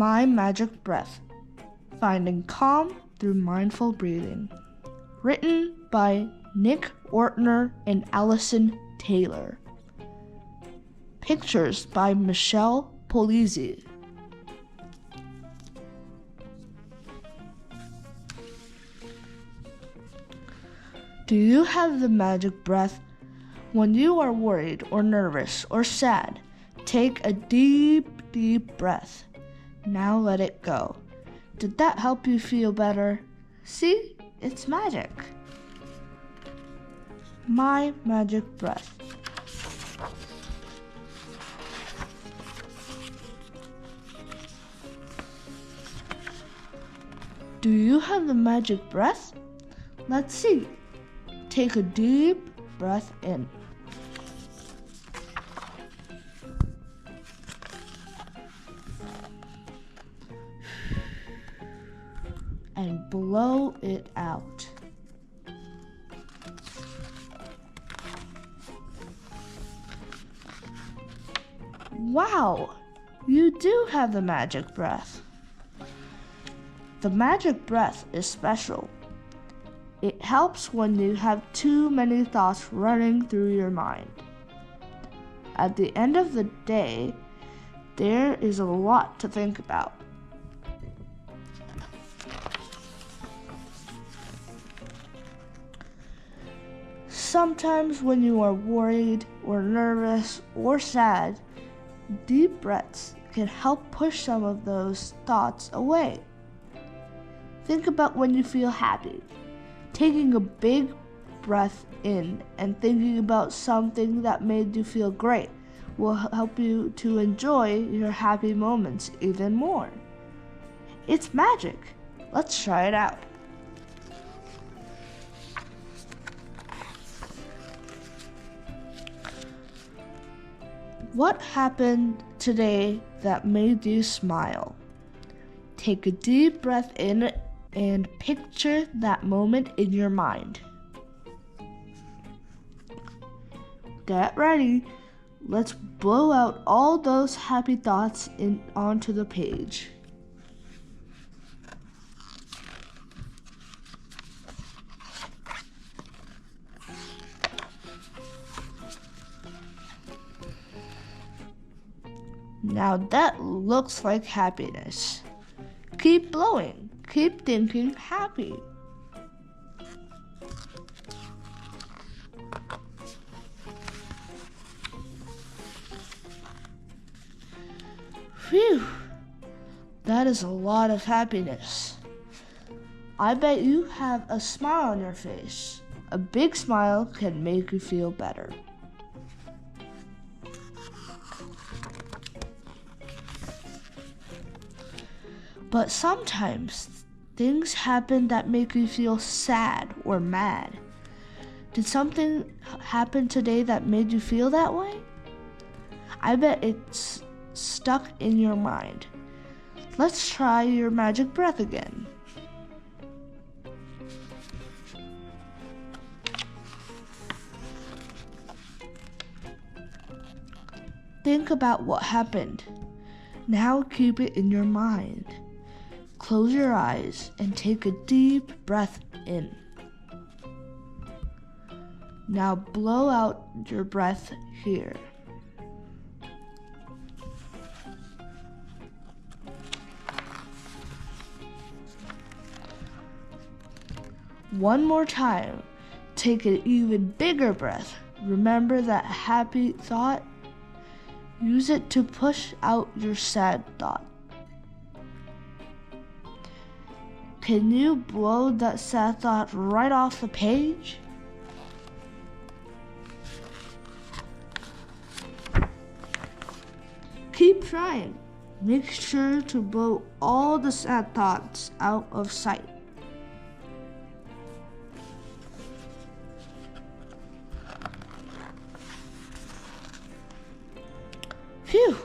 My Magic Breath, Finding Calm Through Mindful Breathing. Written by Nick Ortner and Alison Taylor. Pictures by Michelle Polizzi. Do you have the magic breath? When you are worried or nervous or sad, take a deep breath. Now let it go. Did that help you feel better? See, it's magic. My Magic Breath. Do you have the magic breath? Let's see. Take a deep breath in. And blow it out. Wow, you do have the magic breath. The magic breath is special. It helps when you have too many thoughts running through your mind. At the end of the day, there is a lot to think about. Sometimes when you are worried or nervous or sad, deep breaths can help push some of those thoughts away. Think about when you feel happy. Taking a big breath in and thinking about something that made you feel great will help you to enjoy your happy moments even more. It's magic. Let's try it out. What happened today that made you smile? Take a deep breath in and picture that moment in your mind. Get ready. Let's blow out all those happy thoughts onto the page. Now that looks like happiness. Keep blowing. Keep thinking happy. Phew, that is a lot of happiness. I bet you have a smile on your face. A big smile can make you feel better. But sometimes things happen that make you feel sad or mad. Did something happen today that made you feel that way? I bet it's stuck in your mind. Let's try your magic breath again. Think about what happened. Now keep it in your mind. Close your eyes and take a deep breath in. Now blow out your breath here. One more time. Take an even bigger breath. Remember that happy thought? Use it to push out your sad thought. Can you blow that sad thought right off the page? Keep trying. Make sure to blow all the sad thoughts out of sight. Phew!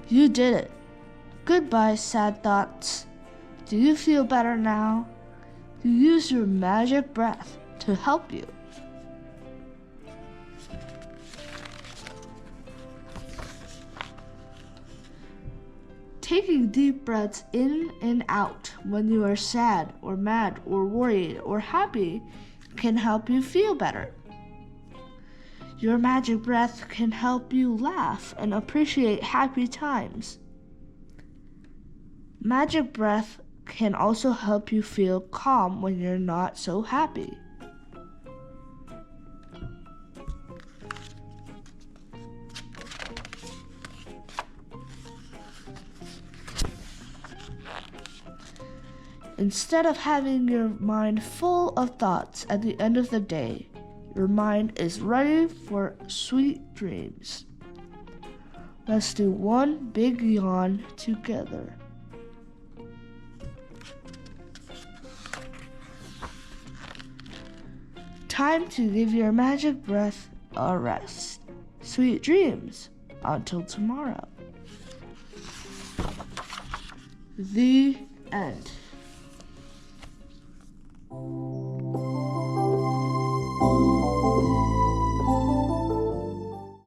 You did it. Goodbye, sad thoughts. Do you feel better now? You use your magic breath to help you. Taking deep breaths in and out when you are sad or mad or worried or happy can help you feel better. Your magic breath can help you laugh and appreciate happy times. Magic breath can also help you feel calm when you're not so happy. Instead of having your mind full of thoughts at the end of the day, your mind is ready for sweet dreams. Let's do one big yawn together. Time to give your magic breath a rest. Sweet dreams until tomorrow. The end.